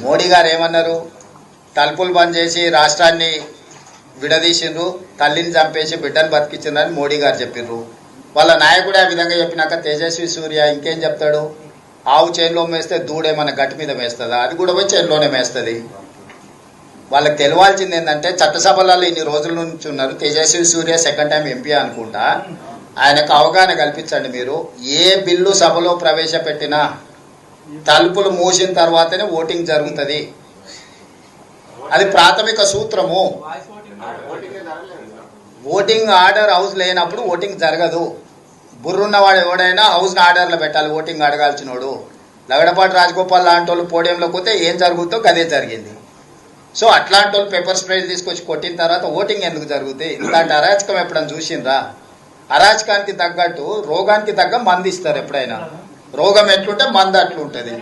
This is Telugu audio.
మోడీ గారు ఏమన్నారు? తలుపులు బంద్ చేసి రాష్ట్రాన్ని విడదీసిండ్రు, తల్లిని చంపేసి బిడ్డను బతికించిండ్రని మోడీ గారు చెప్పిర్రు. వాళ్ళ నాయకుడే ఆ విధంగా చెప్పినాక తేజస్వి సూర్య ఇంకేం చెప్తాడు? ఆవు చేనులో మేస్తే దూడేమన్నా గట్టి మీద మేస్తుందా? అది కూడా పోయి చేనులోనే మేస్తుంది. వాళ్ళకి తెలియాల్సింది ఏంటంటే చట్టసభలలో ఇన్ని రోజుల నుంచి ఉన్నారు. తేజస్వి సూర్య సెకండ్ టైం ఎంపీ అనుకుంటా. ఆయనకు అవగాహన కల్పించండి. మీరు ఏ బిల్లు సభలో ప్రవేశపెట్టినా తలుపులు మూసిన తర్వాతనే ఓటింగ్ జరుగుతుంది. అది ప్రాథమిక సూత్రము. ఓటింగ్ ఆర్డర్ హౌస్ లేనప్పుడు ఓటింగ్ జరగదు. బుర్రున్నవాడు ఎవడైనా హౌస్ని ఆర్డర్లో పెట్టాలి. ఓటింగ్ అడగాల్సినోడు. లగడపాటి రాజగోపాల్ లాంటి వాళ్ళు పోడియంలోకి పోతే ఏం జరుగుతుందో గదే జరిగింది. సో అట్లాంటి వాళ్ళు పేపర్ స్ప్రేలు తీసుకొచ్చి కొట్టిన తర్వాత ఓటింగ్ ఎందుకు జరుగుతాయి? ఇలాంటి అరాచకం ఎప్పుడైనా చూసిండ్రా? అరాచకానికి తగ్గట్టు రోగానికి తగ్గ మంది ఇస్తారు. ఎప్పుడైనా రోగం ఎట్లుంటే మందు అట్లుంటది.